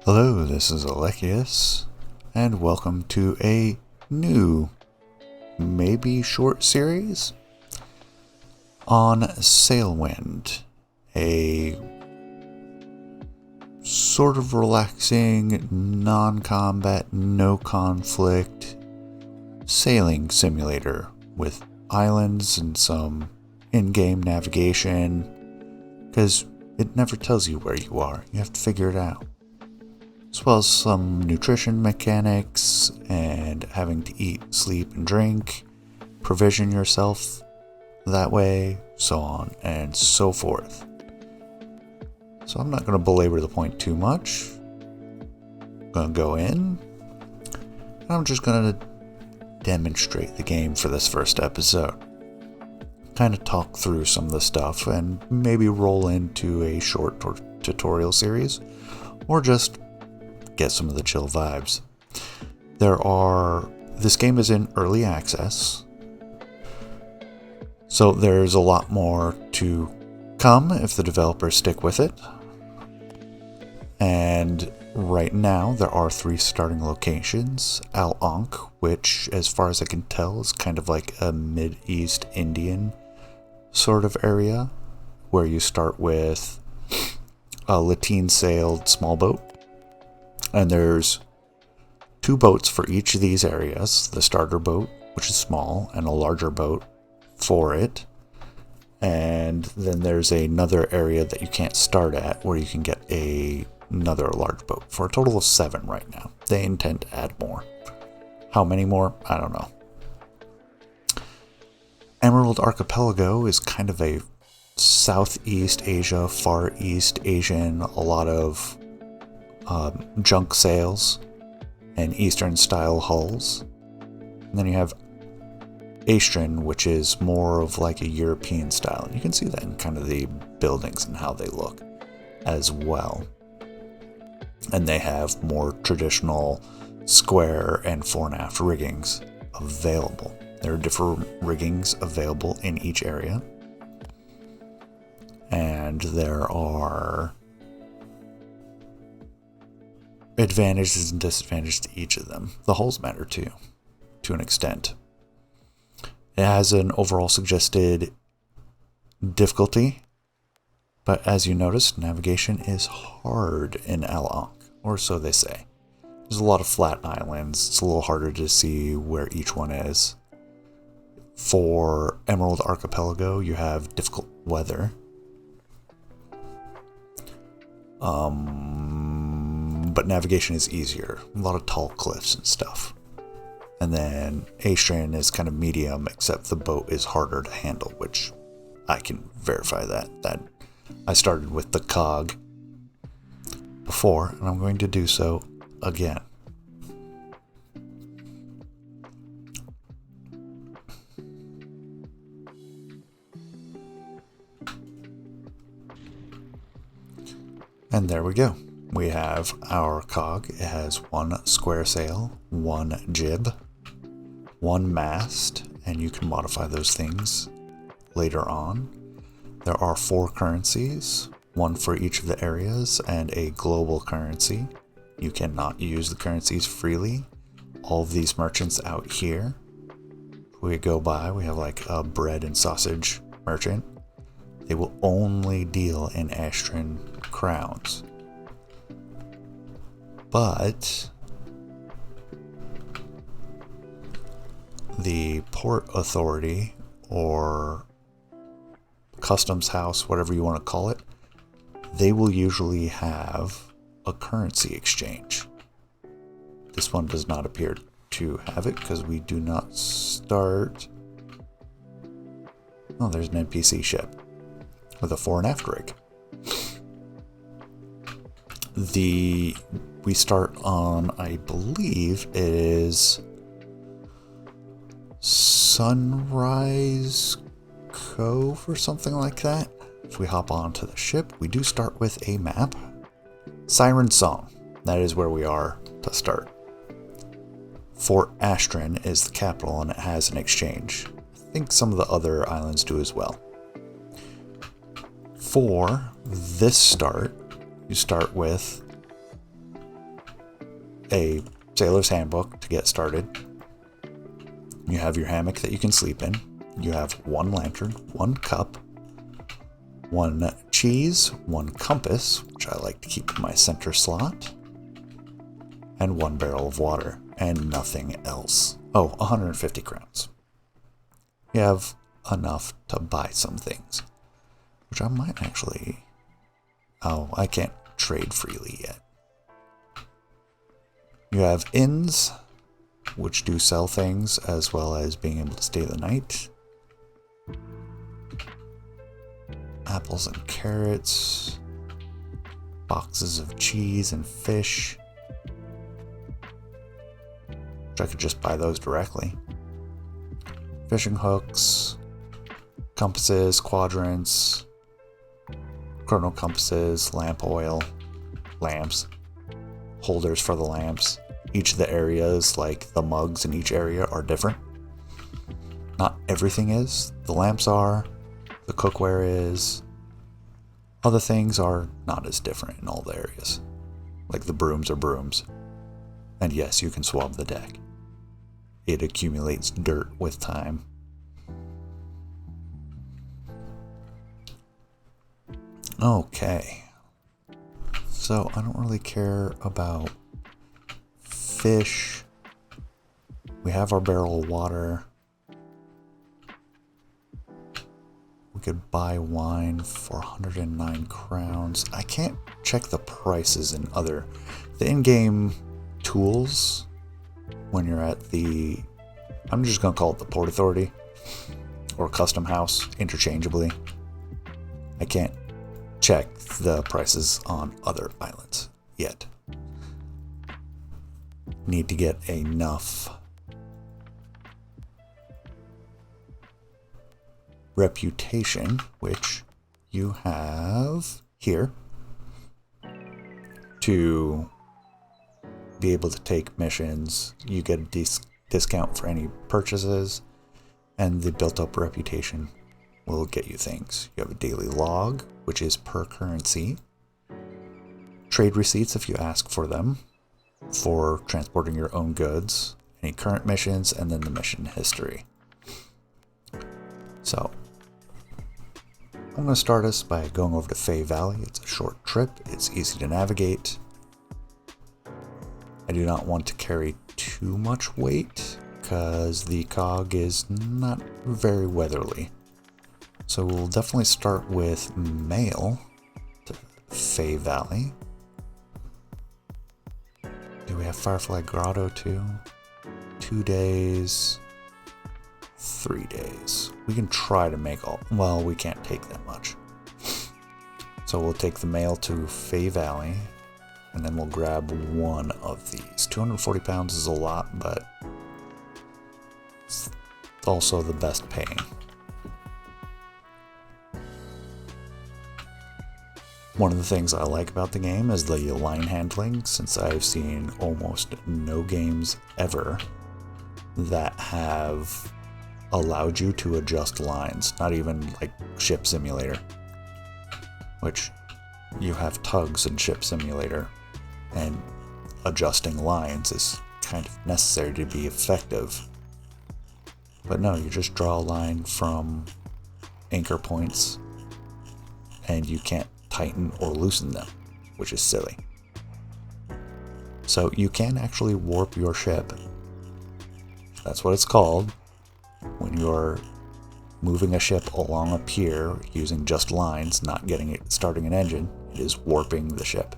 Hello, this is Alechius, and welcome to a new, maybe short series on Sailwind, a sort of relaxing, non-combat, no-conflict sailing simulator with islands and some in-game navigation, because it never tells you where you are. You have to figure it out. As well as some nutrition mechanics and having to eat, sleep, and drink, provision yourself that way, so on and so forth. So I'm not going to belabor the point too much. I'm going to go in, and I'm just going to demonstrate the game for this first episode. Kind of talk through some of the stuff and maybe roll into a short tutorial series, or just get some of the chill vibes. This game is in early access, so there's a lot more to come if the developers stick with it. And right now there are 3 starting locations. Al Ankh, which as far as I can tell is kind of like a Mid-East Indian sort of area, where you start with a lateen-sailed small boat. And there's 2 boats for each of these areas. The starter boat, which is small, and a larger boat for it. And then there's another area that you can't start at, where you can get another large boat, for a total of 7 right now. They intend to add more. How many more? I don't know. Emerald Archipelago is kind of a Southeast Asia, Far East Asian, a lot of junk sails and Eastern style hulls. And then you have Astron, which is more of like a European style. And you can see that in kind of the buildings and how they look as well. And they have more traditional square and fore and aft riggings available. There are different riggings available in each area. And there are advantages and disadvantages to each of them. The hulls matter too, to an extent. It has an overall suggested difficulty, but as you notice, navigation is hard in Al Ankh, or so they say. There's a lot of flat islands. It's a little harder to see where each one is. For Emerald Archipelago, you have difficult weather. But navigation is easier. A lot of tall cliffs and stuff. And then Astron is kind of medium, except the boat is harder to handle, which I can verify that I started with the cog before, and I'm going to do so again. And there we go. We have our cog. It has 1 square sail, 1 jib, 1 mast, and you can modify those things later on. There are 4 currencies, 1 for each of the areas, and a global currency. You cannot use the currencies freely. All of these merchants out here, we go by, we have like a bread and sausage merchant. They will only deal in Astron crowns. But the port authority, or customs house, whatever you want to call it, they will usually have a currency exchange. This one does not appear to have it because we do not start. Oh, there's an NPC ship with a fore and aft rig. We start on, I believe, it is Sunrise Cove or something like that. If we hop onto the ship, we do start with a map. Siren Song, that is where we are to start. Fort Astron is the capital, and it has an exchange. I think some of the other islands do as well. For this start, you start with a sailor's handbook to get started. You have your hammock that you can sleep in. You have one lantern, one cup, one cheese, one compass, which I like to keep in my center slot, and one barrel of water, and nothing else. Oh, 150 crowns. You have enough to buy some things, which I might actually... Oh, I can't trade freely yet. You have inns, which do sell things, as well as being able to stay the night. Apples and carrots. Boxes of cheese and fish. Which I could just buy those directly. Fishing hooks. Compasses, quadrants. Chrono compasses, lamp oil. Lamps. Holders for the lamps. Each of the areas, like the mugs in each area, are different. Not everything is. The lamps are. The cookware is. Other things are not as different in all the areas. Like the brooms are brooms. And yes, you can swab the deck. It accumulates dirt with time. Okay. So I don't really care about fish. We have our barrel of water. We could buy wine for 109 crowns. I can't check the prices in the in-game tools when you're at the, I'm just going to call it the Port Authority or Custom House interchangeably. I can't check the prices on other islands yet. Need to get enough reputation, which you have here, to be able to take missions. You get a discount for any purchases, and the built up reputation will get you things. You have a daily log, which is per currency. Trade receipts if you ask for them, for transporting your own goods, any current missions, and then the mission history. So, I'm going to start us by going over to Fay Valley. It's a short trip, it's easy to navigate. I do not want to carry too much weight, because the cog is not very weatherly. So we'll definitely start with mail to Fay Valley. Do we have Firefly Grotto too? 2 days, 3 days. We can try to make all, well, we can't take that much. So we'll take the mail to Fay Valley, and then we'll grab one of these. 240 pounds is a lot, but it's also the best paying. One of the things I like about the game is the line handling, since I've seen almost no games ever that have allowed you to adjust lines, not even like Ship Simulator, which you have tugs in Ship Simulator, and adjusting lines is kind of necessary to be effective. But no, you just draw a line from anchor points and you can't tighten or loosen them, which is silly. So you can actually warp your ship. That's what it's called. When you're moving a ship along a pier using just lines, not getting it starting an engine, it is warping the ship.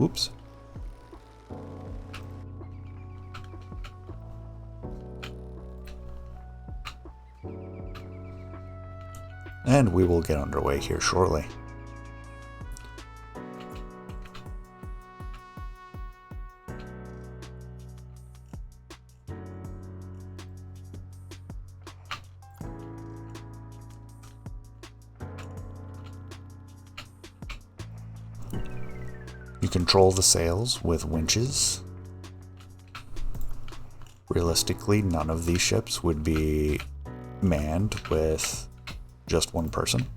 Oops. And we will get underway here shortly. You control the sails with winches. Realistically, none of these ships would be manned with just one person.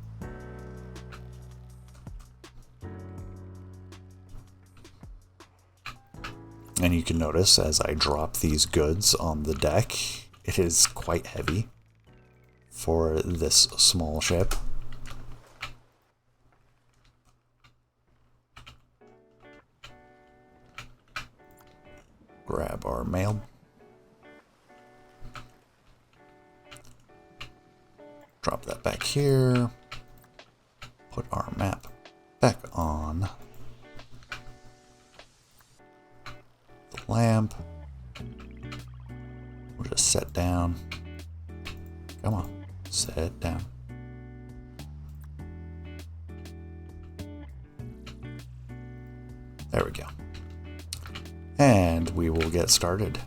you can notice as I drop these goods on the deck, it is quite heavy for this small ship. Grab our mail. Drop that back here. Put our map back on. The lamp. We'll just set down. Come on, set down. There we go. And we will get started.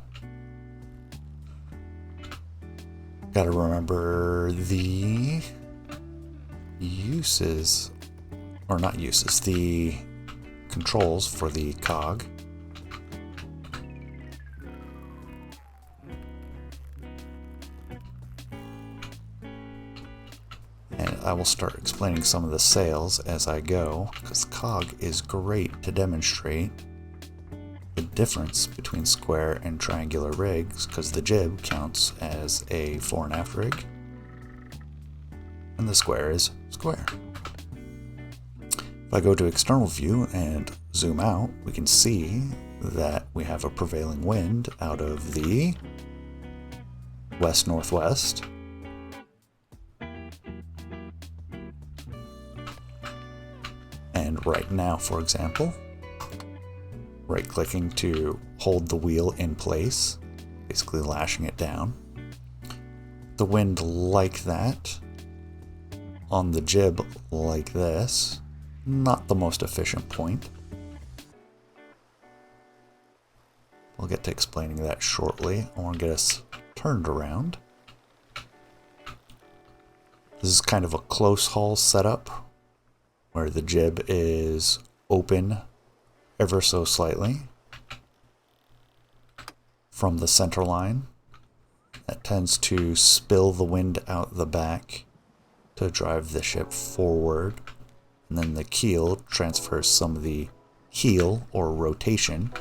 Gotta remember the uses, or not uses, the controls for the cog. And I will start explaining some of the sails as I go, because cog is great to demonstrate the difference between square and triangular rigs, because the jib counts as a fore and aft rig, and the square is square. If I go to external view and zoom out, we can see that we have a prevailing wind out of the west-northwest. And right now, for example, right-clicking to hold the wheel in place, basically lashing it down. The wind like that, on the jib like this, not the most efficient point. We'll get to explaining that shortly. I want to get us turned around. This is kind of a close haul setup, where the jib is open ever so slightly from the center line. That tends to spill the wind out the back to drive the ship forward, and then the keel transfers some of the heel or rotation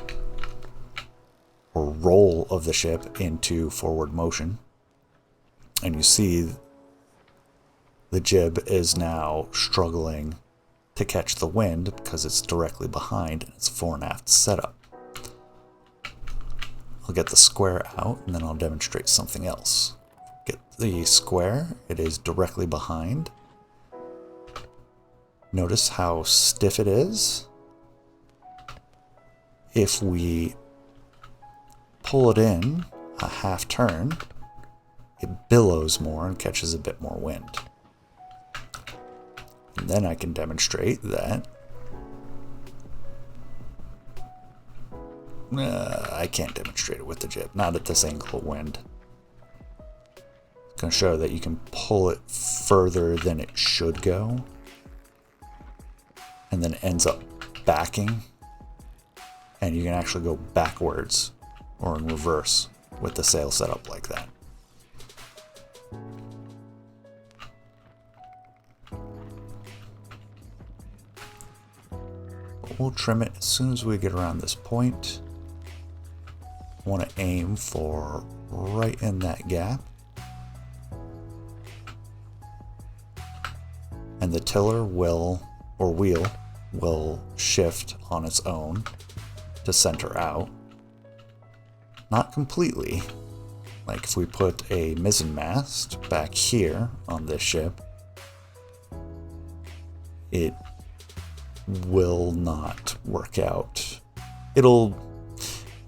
or roll of the ship into forward motion. And you see the jib is now struggling to catch the wind because it's directly behind and it's fore and aft setup. I'll get the square out and then I'll demonstrate something else. Get the square, it is directly behind. Notice how stiff it is. If we pull it in a half turn, it billows more and catches a bit more wind. And then I can demonstrate that I can't demonstrate it with the jib, not at this angle of wind. It's going to show that you can pull it further than it should go, and then it ends up backing, and you can actually go backwards or in reverse with the sail setup like that. We'll trim it as soon as we get around this point. I want to aim for right in that gap. And the tiller will, or wheel, will shift on its own to center out. Not completely. Like if we put a mizzen mast back here on this ship, it will not work out. It'll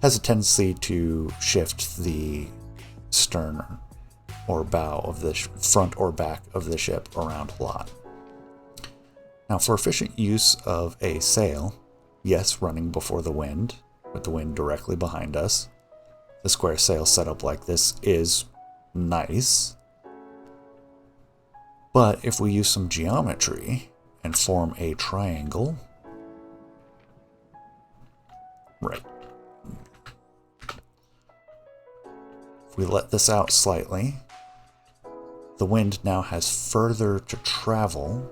has a tendency to shift the stern or bow of the front or back of the ship around a lot. Now, for efficient use of a sail, yes, running before the wind, with the wind directly behind us, the square sail setup like this is nice. But if we use some geometry and form a triangle, right. If we let this out slightly, the wind now has further to travel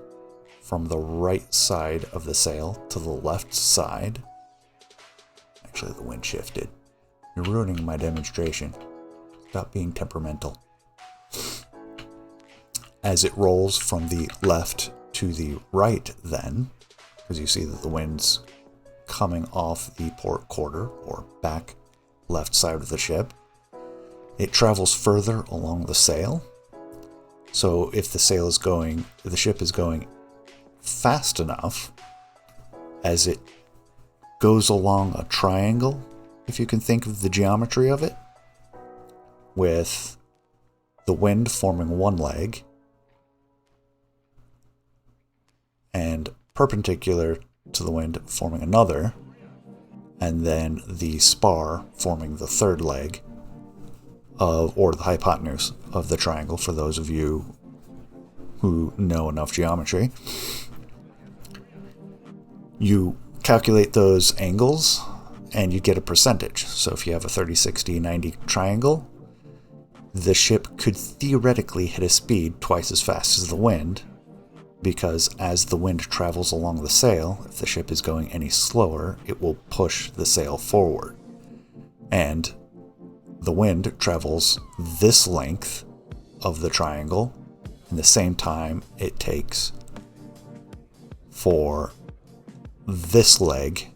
from the right side of the sail to the left side. Actually, the wind shifted. You're ruining my demonstration. Stop being temperamental. As it rolls from the left to the right then, because you see that the wind's coming off the port quarter or back left side of the ship, it travels further along the sail. So if the ship is going fast enough, as it goes along a triangle, if you can think of the geometry of it, with the wind forming one leg and perpendicular to the wind forming another, and then the spar forming the third leg or the hypotenuse of the triangle, for those of you who know enough geometry. You calculate those angles and you get a percentage. So if you have a 30, 60, 90 triangle, the ship could theoretically hit a speed twice as fast as the wind, because as the wind travels along the sail, if the ship is going any slower, it will push the sail forward. And the wind travels this length of the triangle in the same time it takes for this leg,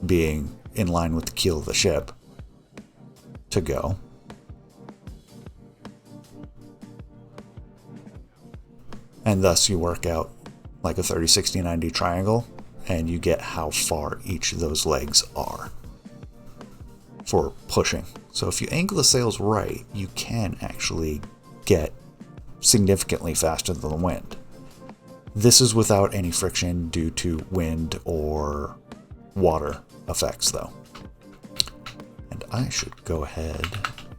being in line with the keel of the ship, to go. And thus you work out like a 30, 60, 90 triangle, and you get how far each of those legs are for pushing. So if you angle the sails right, you can actually get significantly faster than the wind. This is without any friction due to wind or water effects, though. And I should go ahead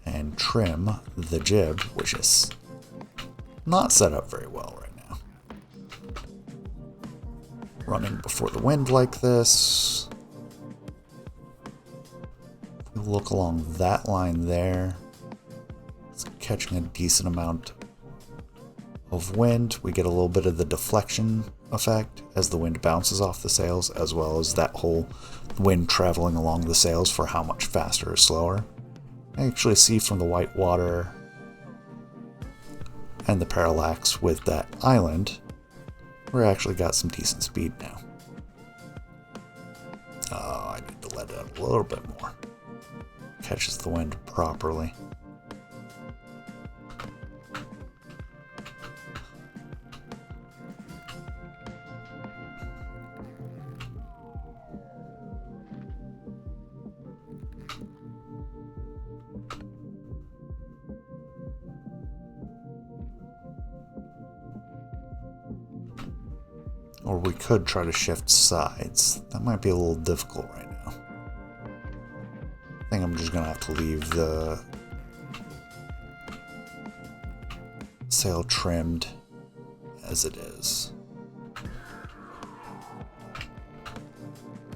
and trim the jib, which is not set up very well right now. Running before the wind like this. If we look along that line there, it's catching a decent amount of wind. We get a little bit of the deflection effect as the wind bounces off the sails, as well as that whole wind traveling along the sails for how much faster or slower. I actually see from the white water and the parallax with that island, we actually got some decent speed now. I need to let it out a little bit more. Catches the wind properly. Or we could try to shift sides. That might be a little difficult right now. I think I'm just going to have to leave the sail trimmed as it is.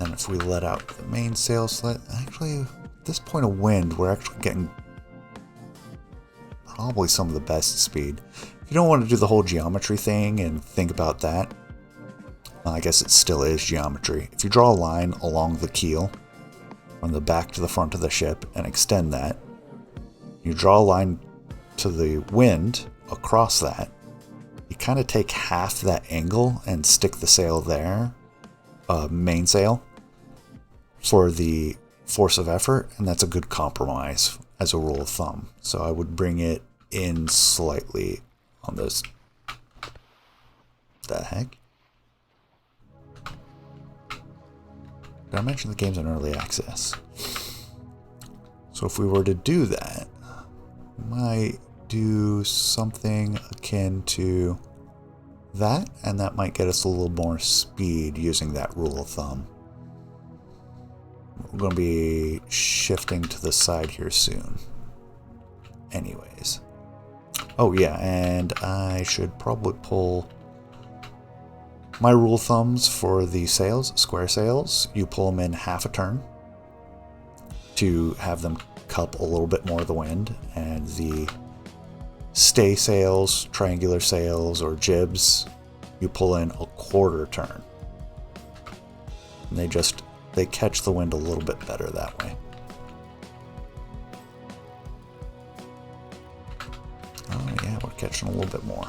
And if we let out the main sail slit, actually, at this point of wind, we're actually getting probably some of the best speed. If you don't want to do the whole geometry thing and think about that, I guess it still is geometry. If you draw a line along the keel from the back to the front of the ship and extend that, you draw a line to the wind across that, you kind of take half that angle and stick the sail there, main sail, for the force of effort, and that's a good compromise as a rule of thumb. So I would bring it in slightly on this. The heck? Did I mention the game's in early access? So if we were to do that, we might do something akin to that, and that might get us a little more speed using that rule of thumb. We're going to be shifting to the side here soon. Anyways. Oh yeah, and I should probably pull my rule of thumbs for the sails, square sails. You pull them in half a turn to have them cup a little bit more of the wind, and the stay sails, triangular sails, or jibs, you pull in a quarter turn. And they catch the wind a little bit better that way. catching a little bit more.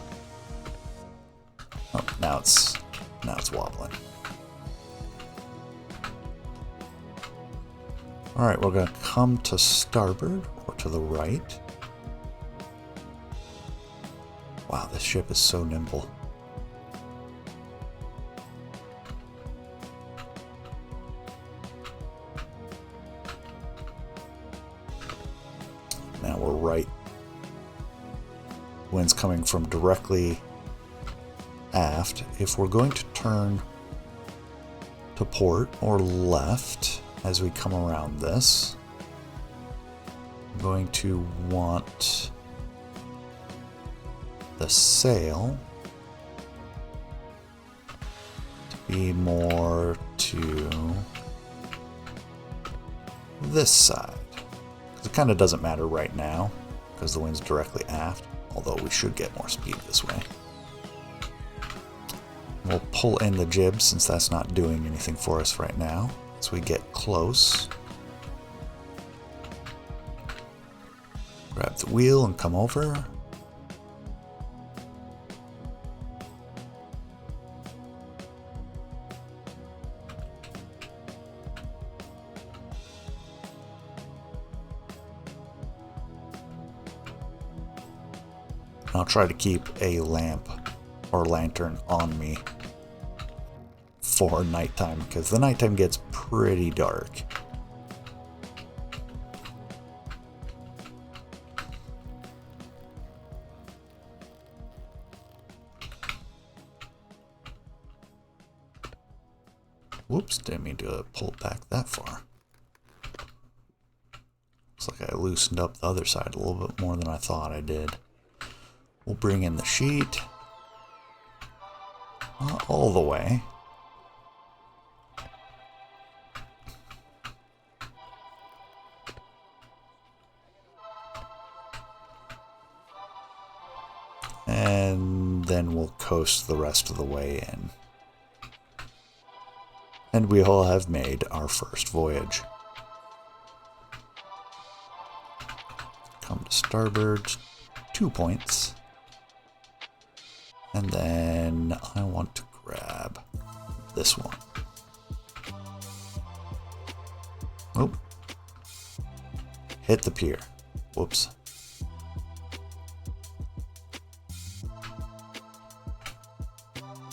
Oh, now it's wobbling. Alright, we're going to come to starboard, or to the right. Wow, this ship is so nimble. Now we're right. Wind's coming from directly aft. If we're going to turn to port or left as we come around this, I'm going to want the sail to be more to this side. Because it kind of doesn't matter right now because the wind's directly aft, although we should get more speed this way. We'll pull in the jib since that's not doing anything for us right now. As we get close, grab the wheel and come over. I'll try to keep a lamp or lantern on me for nighttime, because the nighttime gets pretty dark. Whoops, didn't mean to pull it back that far. Looks like I loosened up the other side a little bit more than I thought I did. We'll bring in the sheet. Not all the way. And then we'll coast the rest of the way in. And we all have made our first voyage. Come to starboard, 2 points. And then I want to grab this one. Oop. Hit the pier. Whoops.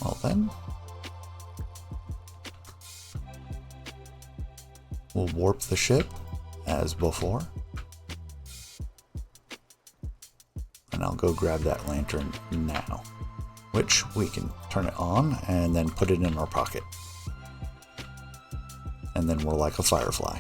Well then, we'll warp the ship as before. And I'll go grab that lantern now, which we can turn it on and then put it in our pocket. And then we're like a firefly.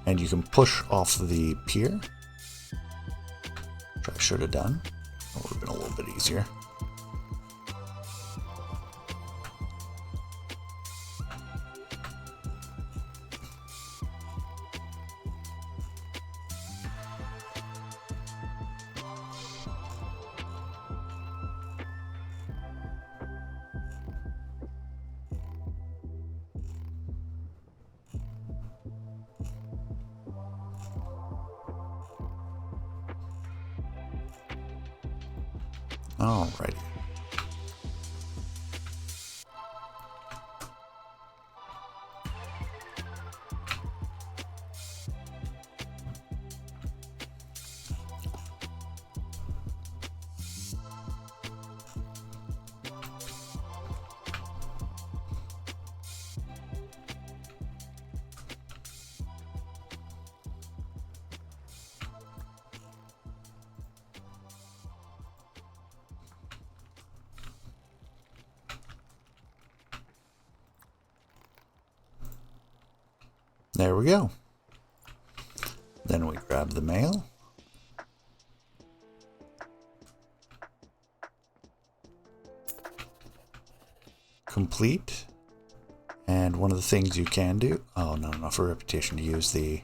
And you can push off the pier, which I should have done. It would have been a little bit easier. Alrighty. There we go. Then we grab the mail. Complete. And one of the things you can do, oh, not enough for reputation to use the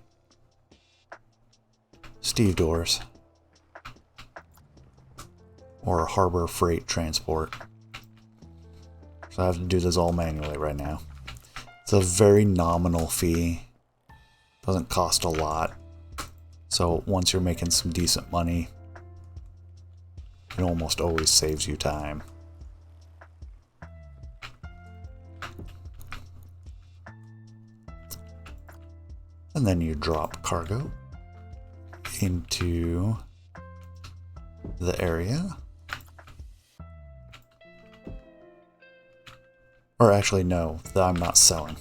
stevedores or harbor freight transport. So I have to do this all manually right now. It's a very nominal fee. Doesn't cost a lot. So once you're making some decent money, it almost always saves you time. And then you drop cargo into the area. Or actually, no, I'm not selling.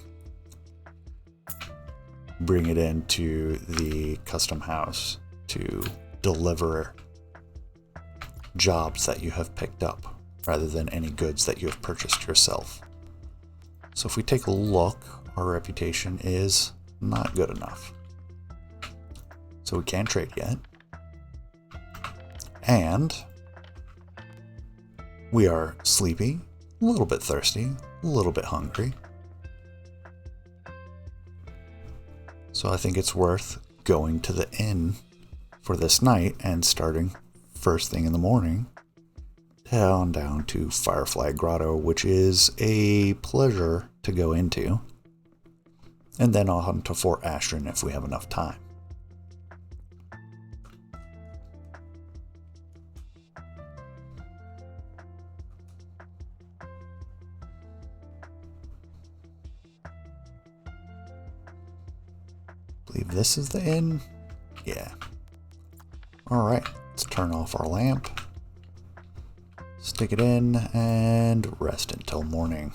Bring it into the custom house to deliver jobs that you have picked up rather than any goods that you have purchased yourself. So if we take a look, our reputation is not good enough. So we can't trade yet. And we are sleepy, a little bit thirsty, a little bit hungry. So I think it's worth going to the inn for this night and starting first thing in the morning down to Firefly Grotto, which is a pleasure to go into. And then on to Fort Ashton if we have enough time. I believe this is the inn. Yeah. Alright, let's turn off our lamp. Stick it in and rest until morning.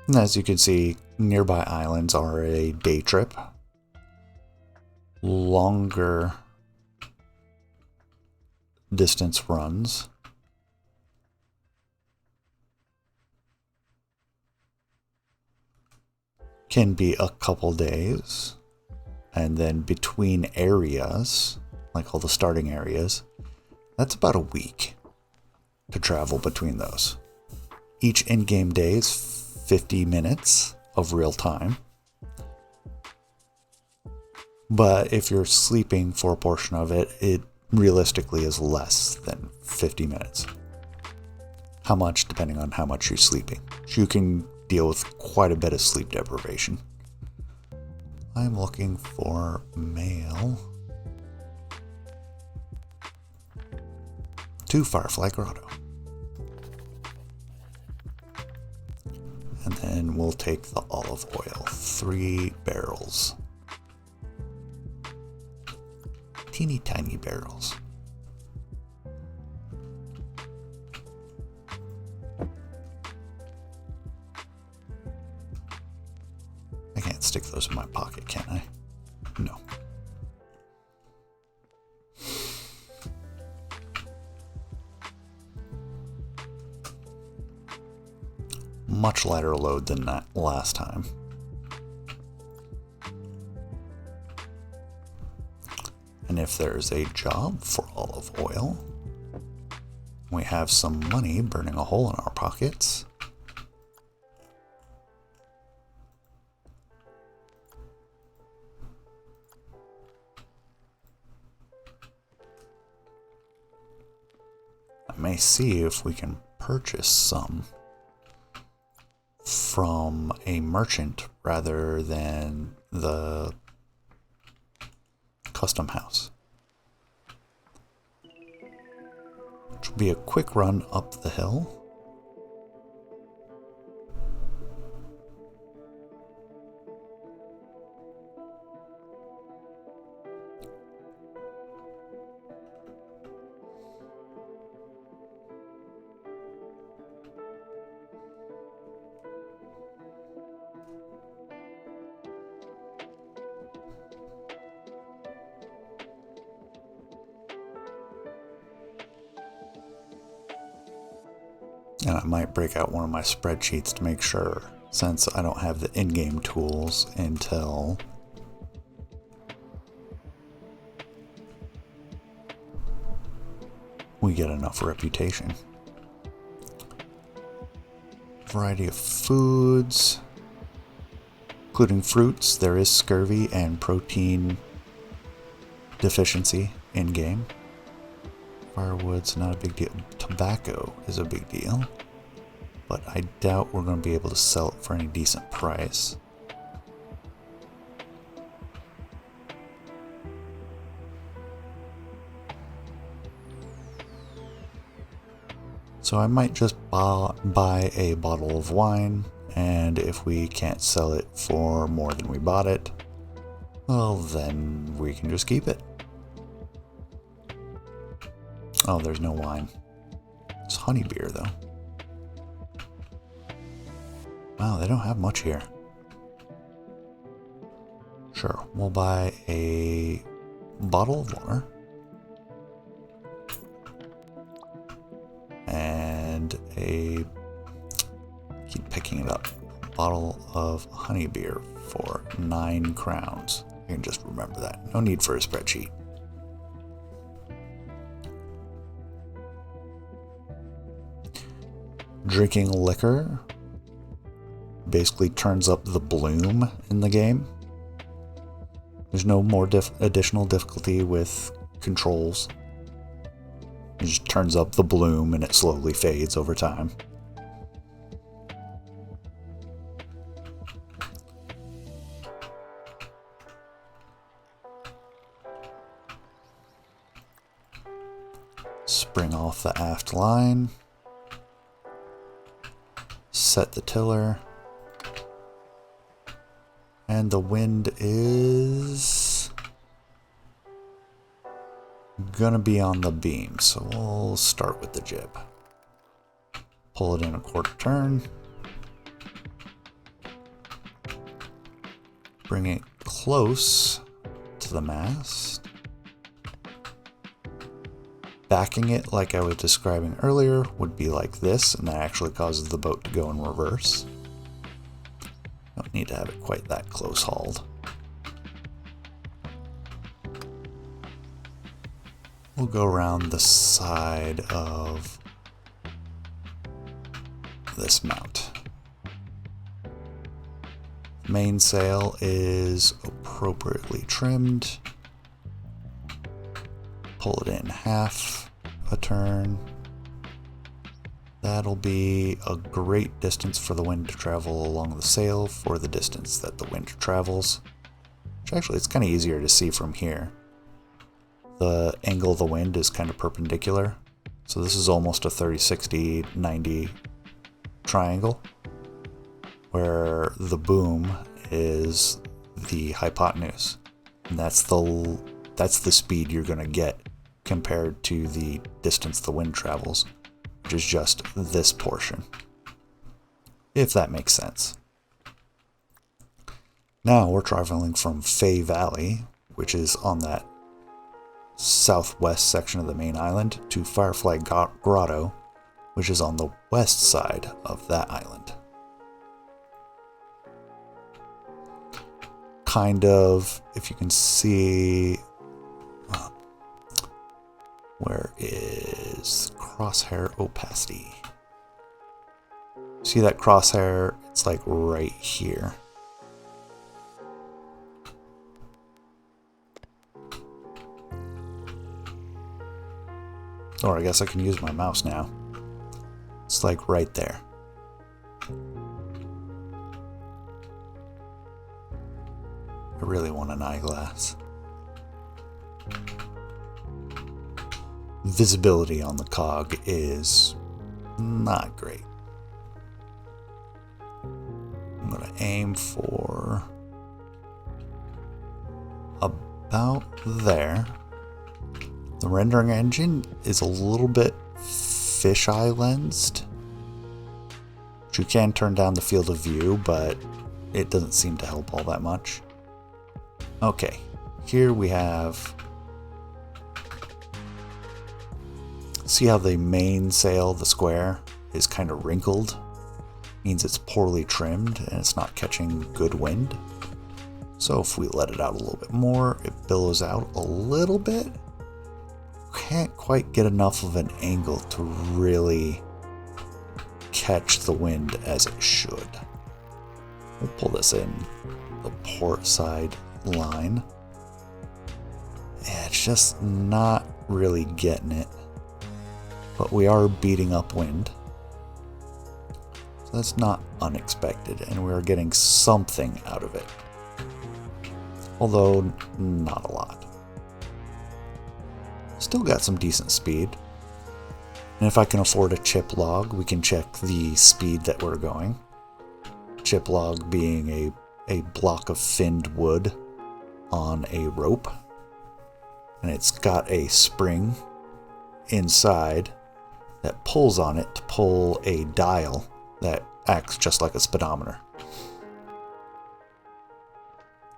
And as you can see, nearby islands are a day trip. Longer distance runs can be a couple days, and then between areas, like all the starting areas, that's about a week to travel between those. Each in-game day is 50 minutes of real time. But if you're sleeping for a portion of it, it realistically is less than 50 minutes. How much? Depending on how much you're sleeping. You can deal with quite a bit of sleep deprivation. I'm looking for mail to Firefly Grotto. And then we'll take the olive oil, 3 barrels. Teeny tiny barrels. I can't stick those in my pocket, can I? No. Much lighter load than that last time. And if there's a job for olive oil, we have some money burning a hole in our pockets. I may see if we can purchase some from a merchant rather than the custom house. Which will be a quick run up the hill. And I might break out one of my spreadsheets to make sure, since I don't have the in-game tools until we get enough reputation. Variety of foods, including fruits. There is scurvy and protein deficiency in-game. Firewood's not a big deal. Tobacco is a big deal, but I doubt we're going to be able to sell it for any decent price. So I might just buy a bottle of wine, and if we can't sell it for more than we bought it, well, then we can just keep it. Oh, there's no wine. It's honey beer, though. Wow, they don't have much here. Sure, we'll buy a bottle of water. And a... keep picking it up. Bottle of honey beer for 9 crowns. I can just remember that. No need for a spreadsheet. Drinking liquor basically turns up the bloom in the game. There's no more additional difficulty with controls. It just turns up the bloom and it slowly fades over time. Spring off the aft line. Set the tiller. And the wind is gonna be on the beam, so we'll start with the jib. Pull it in a quarter turn. Bring it close to the mast. Backing it, like I was describing earlier, would be like this, and that actually causes the boat to go in reverse. Don't need to have it quite that close hauled. We'll go around the side of this mount. Mainsail is appropriately trimmed. Pull it in half a turn. That'll be a great distance for the wind to travel along the sail for the distance that the wind travels. Which actually, it's kind of easier to see from here. The angle of the wind is kind of perpendicular. So this is almost a 30, 60, 90 triangle, where the boom is the hypotenuse. And that's the speed you're going to get compared to the distance the wind travels, which is just this portion, if that makes sense. Now we're traveling from Fay Valley, which is on that southwest section of the main island, to Firefly Grotto, which is on the west side of that island. Kind of, if you can see, where is crosshair opacity? See that crosshair? It's like right here. Or I guess I can use my mouse now. It's like right there. I really want an eyeglass. Visibility on the cog is not great. I'm going to aim for about there. The rendering engine is a little bit fisheye lensed, which you can turn down the field of view, but it doesn't seem to help all that much. Okay, here we have, see how the mainsail, the square, is kind of wrinkled? Means it's poorly trimmed and it's not catching good wind. So if we let it out a little bit more, it billows out a little bit. Can't quite get enough of an angle to really catch the wind as it should. We'll pull this in the port side line. Yeah, it's just not really getting it. But we are beating upwind. So that's not unexpected, and we are getting something out of it. Although, not a lot. Still got some decent speed. And if I can afford a chip log, we can check the speed that we're going. Chip log being a block of finned wood on a rope. And it's got a spring inside that pulls on it to pull a dial that acts just like a speedometer.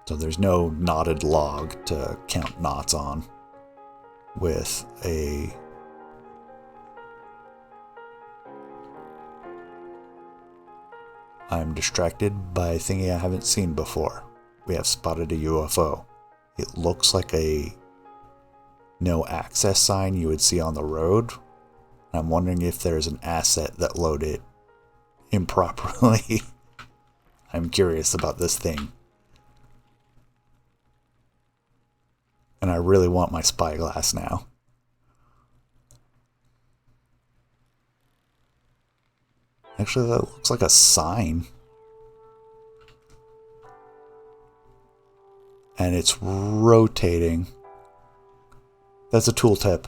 So there's no knotted log to count knots on with a I'm distracted by a thingy I haven't seen before. We have spotted a UFO. It looks like a no access sign you would see on the road. I'm wondering if there's an asset that loaded improperly. I'm curious about this thing. And I really want my spyglass now. Actually, that looks like a sign. And it's rotating. That's a tooltip.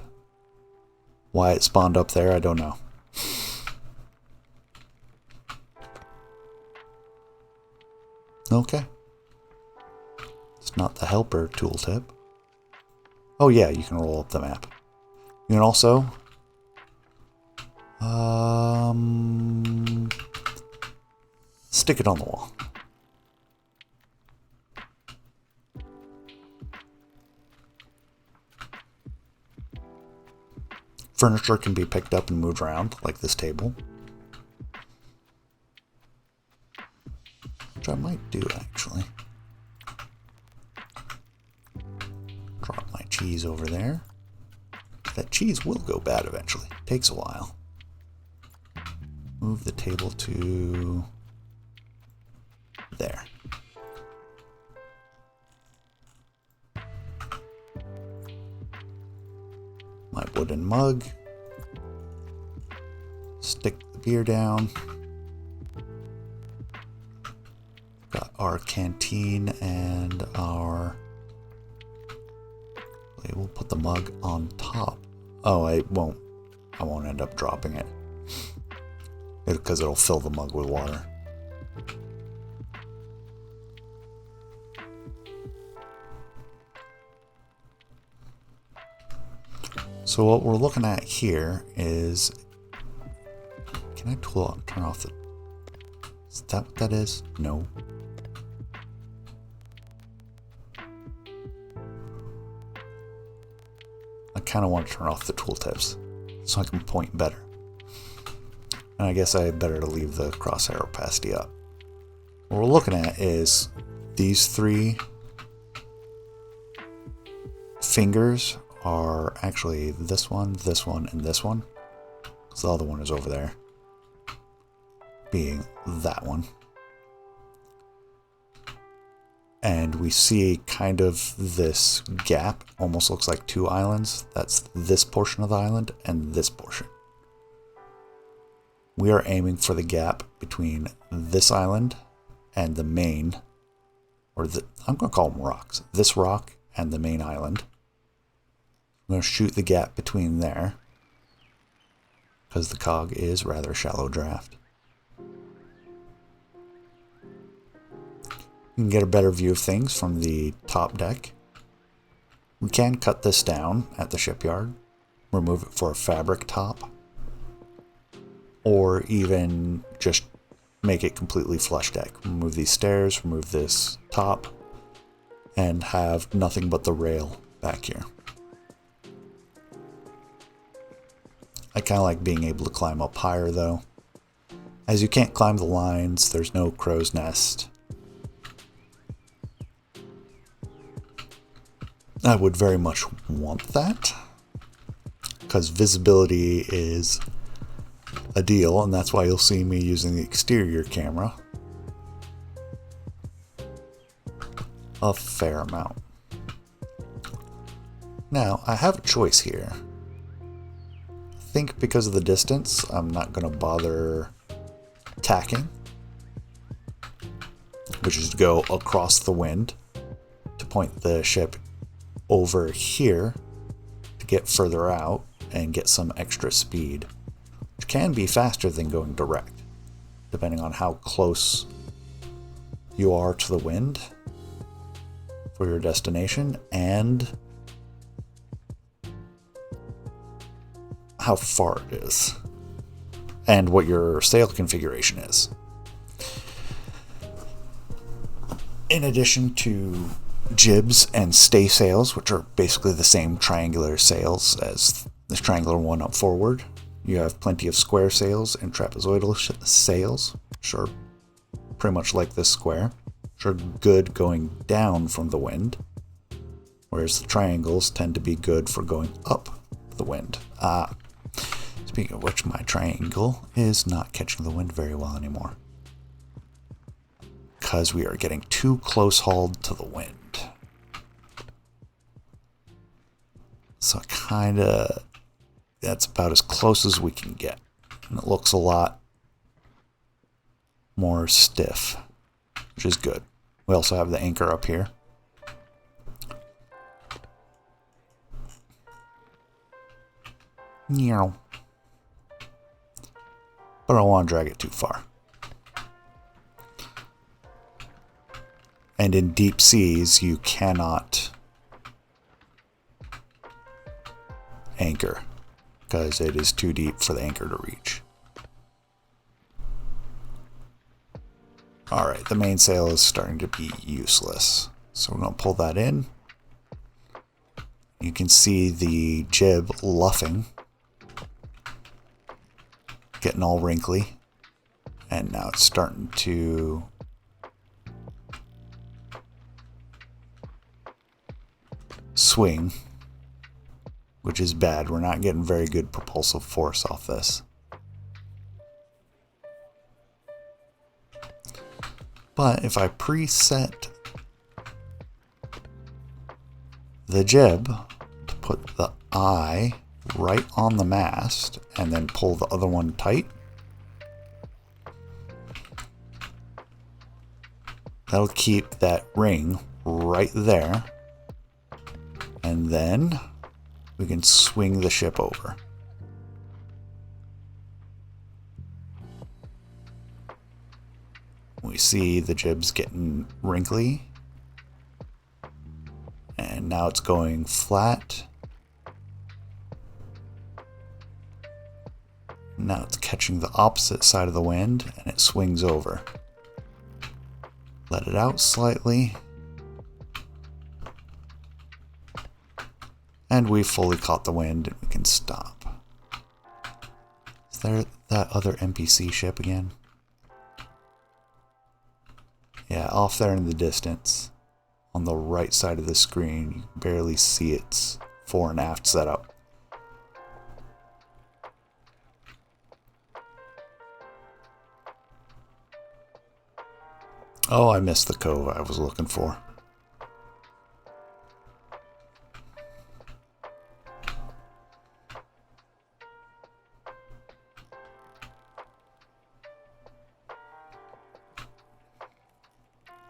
Why it spawned up there, I don't know. Okay. It's not the helper tooltip. Oh yeah, you can roll up the map. You can also stick it on the wall. Furniture can be picked up and moved around, like this table. Which I might do, actually. Drop my cheese over there. That cheese will go bad eventually. Takes a while. Move the table to there. My wooden mug. Stick the beer down. Got our canteen and our... We'll put the mug on top. Oh, I won't end up dropping it. Because it'll fill the mug with water. So what we're looking at here is... Can I turn off the... Is that what that is? No. I kind of want to turn off the tooltips so I can point better. And I guess I had better to leave the crosshair opacity up. What we're looking at is these three fingers are actually this one, and this one. Because the other one is over there. Being that one. And we see kind of this gap, almost looks like two islands. That's this portion of the island and this portion. We are aiming for the gap between this island and the main, I'm going to call them rocks. This rock and the main island. I'm going to shoot the gap between there because the cog is rather shallow draft. You can get a better view of things from the top deck. We can cut this down at the shipyard, remove it for a fabric top, or even just make it completely flush deck. Remove these stairs, remove this top, and have nothing but the rail back here. I kind of like being able to climb up higher though. As you can't climb the lines, there's no crow's nest. I would very much want that, because visibility is a deal, and that's why you'll see me using the exterior camera a fair amount. Now, I have a choice here. I think because of the distance, I'm not going to bother tacking, which is to go across the wind to point the ship over here to get further out and get some extra speed, which can be faster than going direct, depending on how close you are to the wind for your destination and how far it is and what your sail configuration is. In addition to jibs and stay sails, which are basically the same triangular sails as this triangular one up forward, you have plenty of square sails and trapezoidal sails, which are pretty much like this square, which are good going down from the wind, whereas the triangles tend to be good for going up the wind. Speaking of which, my triangle is not catching the wind very well anymore, because we are getting too close hauled to the wind. So that's about as close as we can get. And it looks a lot more stiff, which is good. We also have the anchor up here. Meow. But I don't want to drag it too far. And in deep seas, you cannot anchor because it is too deep for the anchor to reach. Alright, the mainsail is starting to be useless. So we're going to pull that in. You can see the jib luffing, getting all wrinkly. And now it's starting to swing, which is bad. We're not getting very good propulsive force off this. But if I preset the jib to put the eye right on the mast and then pull the other one tight, that'll keep that ring right there. And then we can swing the ship over. We see the jib's getting wrinkly. And now it's going flat. Now it's catching the opposite side of the wind and it swings over. Let it out slightly. And we've fully caught the wind and we can stop. Is there that other NPC ship again? Yeah, off there in the distance. On the right side of the screen, you can barely see its fore and aft setup. Oh, I missed the cove I was looking for.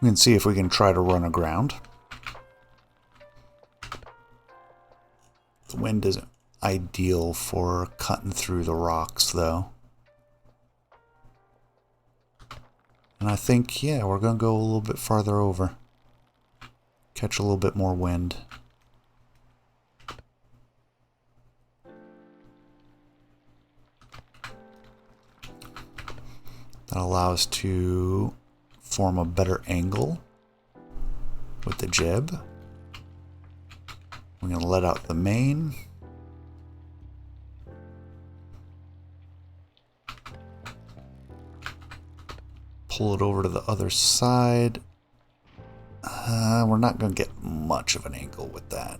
We can see if we can try to run aground. The wind isn't ideal for cutting through the rocks, though. And I think, yeah, we're going to go a little bit farther over. Catch a little bit more wind. That allows us to form a better angle with the jib. We're going to let out the main. Pull it over to the other side. We're not going to get much of an angle with that.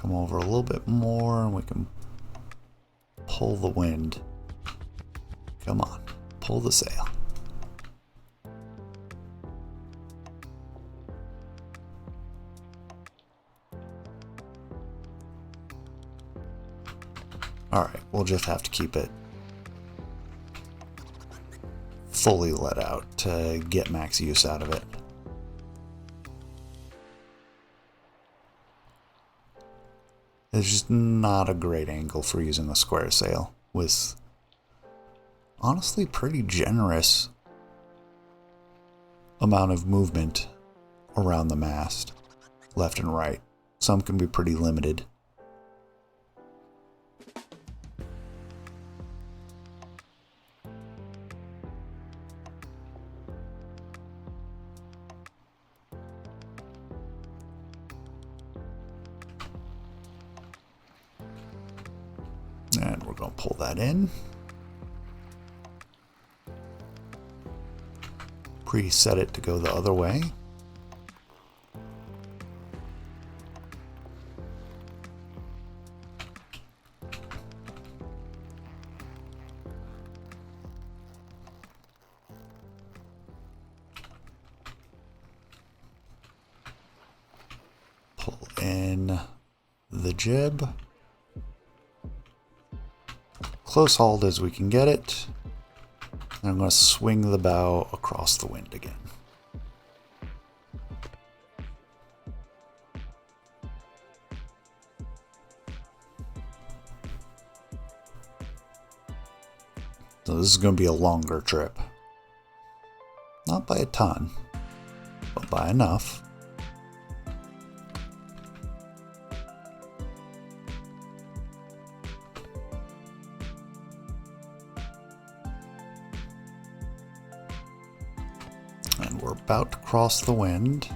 Come over a little bit more and we can pull the wind. Come on, pull the sail. Alright, we'll just have to keep it fully let out to get max use out of it. It's just not a great angle for using a square sail with honestly pretty generous amount of movement around the mast, left and right. Some can be pretty limited. And we're going to pull that in. Preset it to go the other way. Pull in the jib. Close hauled as we can get it. And I'm going to swing the bow across the wind again. So this is going to be a longer trip. Not by a ton, but by enough. And we're about to cross the wind.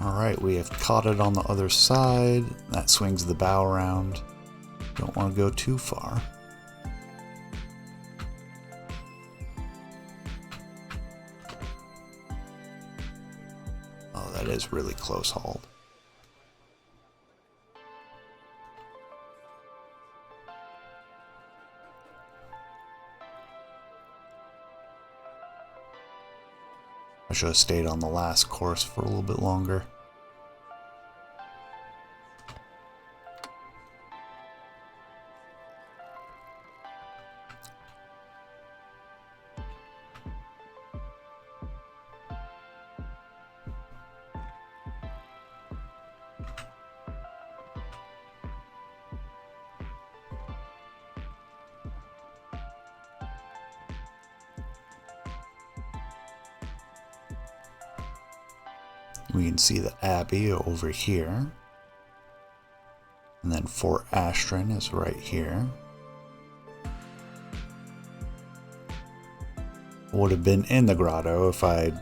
Alright, we have caught it on the other side. That swings the bow around. Don't want to go too far. Oh, that is really close hauled. I should have stayed on the last course for a little bit longer. We can see the Abbey over here. And then Fort Ashton is right here. Would have been in the grotto if I'd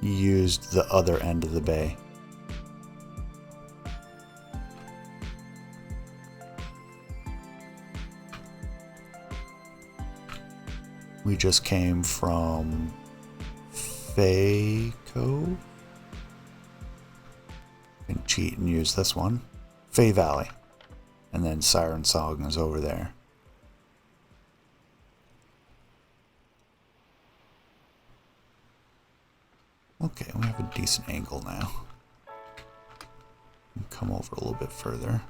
used the other end of the bay. We just came from Cove. Can cheat and use this one. Fay Valley. And then Siren Song is over there. Okay, we have a decent angle now. Come over a little bit further.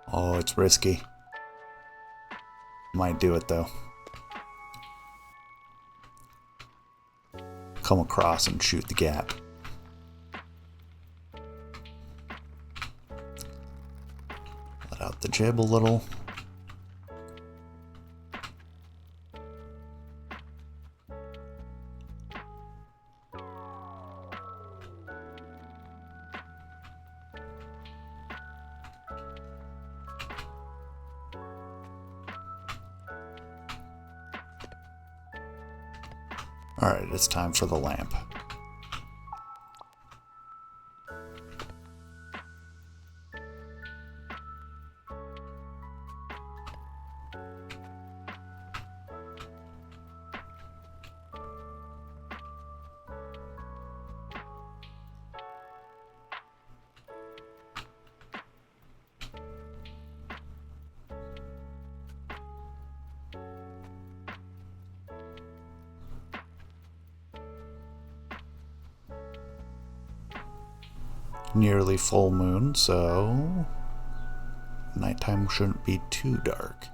Oh, it's risky. Might do it though. Come across and shoot the gap. Let out the jib a little. Alright, it's time for the lamp. Nearly full moon, so nighttime shouldn't be too dark.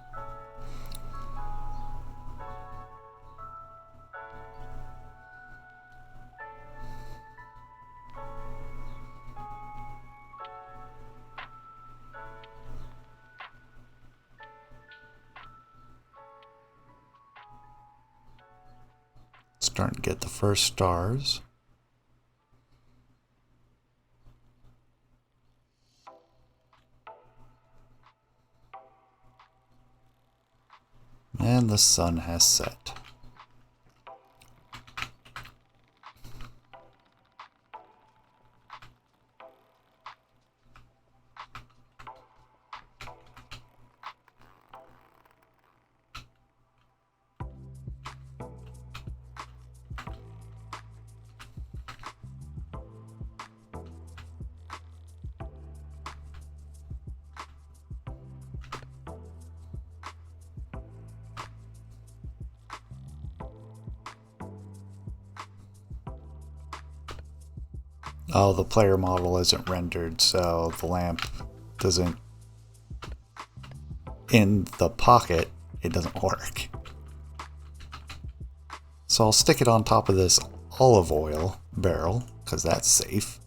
Starting to get the first stars. And the sun has set. Oh, the player model isn't rendered, so the lamp doesn't... In the pocket, it doesn't work. So I'll stick it on top of this olive oil barrel, because that's safe.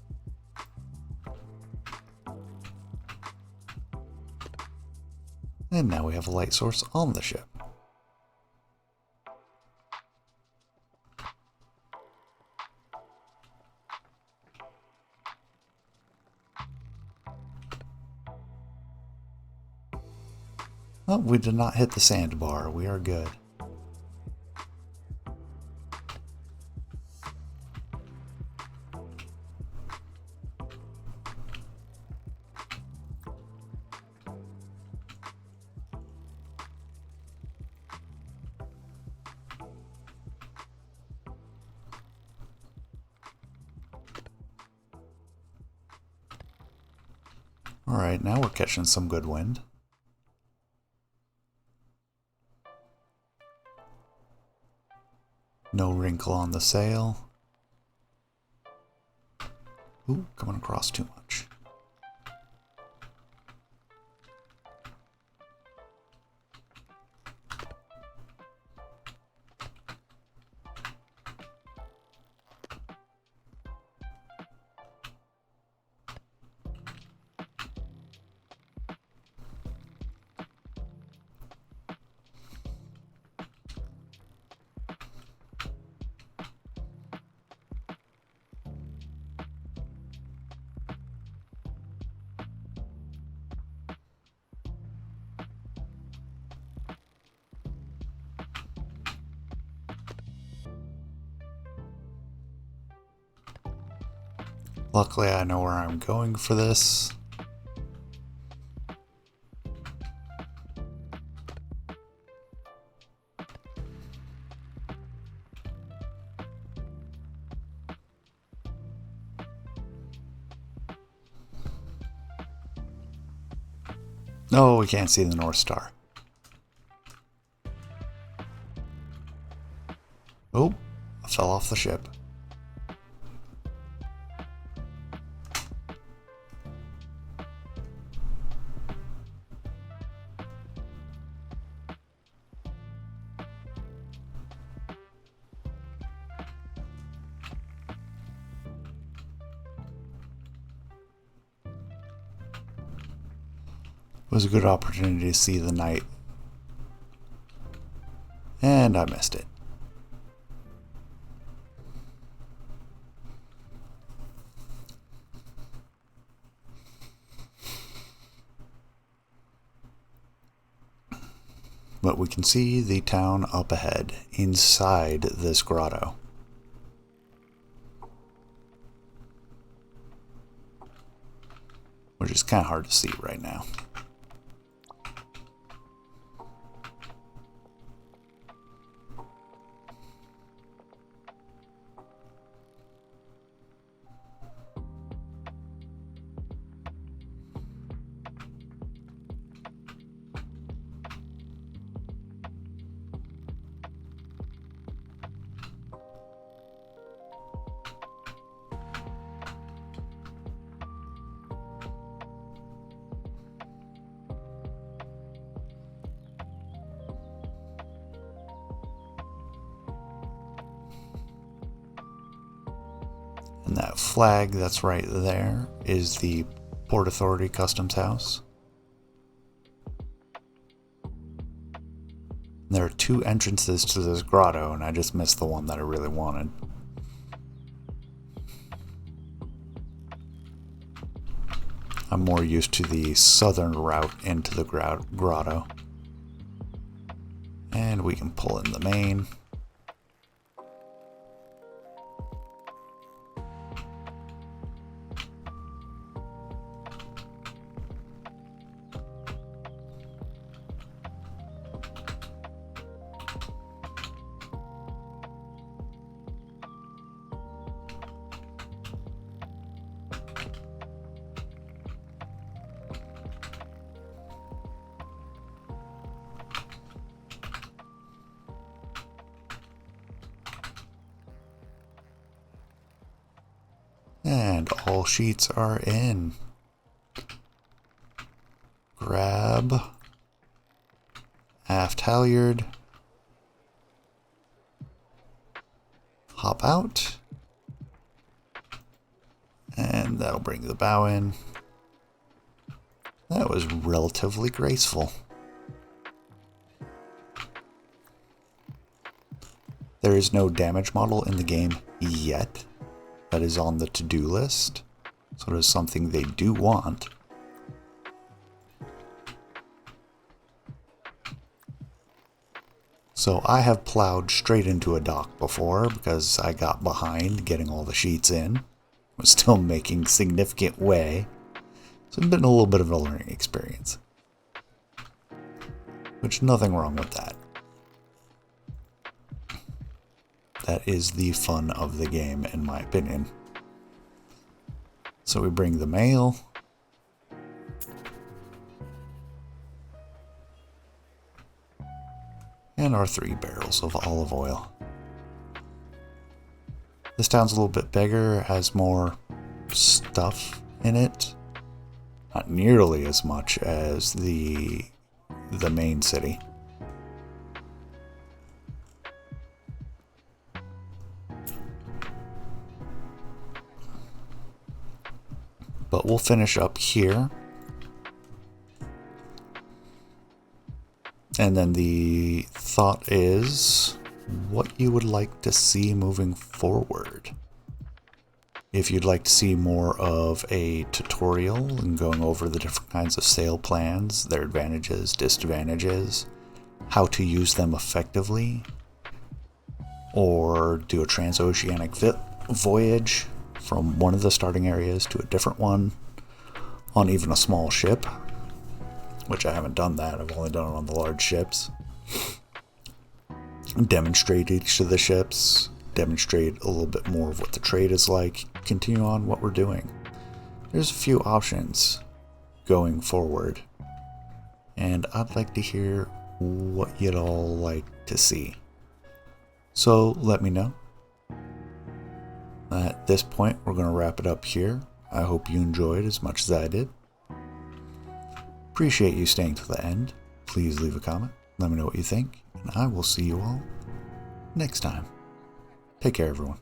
And now we have a light source on the ship. Oh, we did not hit the sandbar. We are good. Alright, now we're catching some good wind. No wrinkle on the sail. Ooh, coming across too much. Luckily, I know where I'm going for this. No, we can't see the North Star. Oh, I fell off the ship. It was a good opportunity to see the night. And I missed it. But we can see the town up ahead, inside this grotto. which is kind of hard to see right now. And that flag that's right there is the Port Authority Customs House. There are 2 entrances to this grotto, and I just missed the one that I really wanted. I'm more used to the southern route into the grotto. And we can pull in the main. And all sheets are in. Grab aft halyard, hop out, and that'll bring the bow in. That was relatively graceful. There is no damage model in the game yet. That is on the to-do list, so it is something they do want. So I have plowed straight into a dock before because I got behind getting all the sheets in. Was still making significant way, so it's been a little bit of a learning experience. Which, nothing wrong with that. That is the fun of the game, in my opinion. So we bring the mail. And our 3 barrels of olive oil. This town's a little bit bigger, has more stuff in it. Not nearly as much as the main city. But we'll finish up here. And then the thought is what you would like to see moving forward. If you'd like to see more of a tutorial and going over the different kinds of sail plans, their advantages, disadvantages, how to use them effectively, or do a transoceanic voyage from one of the starting areas to a different one on even a small ship, which I haven't done that, I've only done it on the large ships. Demonstrate each of the ships, demonstrate a little bit more of what the trade is like, continue on what we're doing. There's a few options going forward, and I'd like to hear what you'd all like to see. So let me know. At this point, we're going to wrap it up here. I hope you enjoyed as much as I did. Appreciate you staying to the end. Please leave a comment. Let me know what you think, and I will see you all next time. Take care, everyone.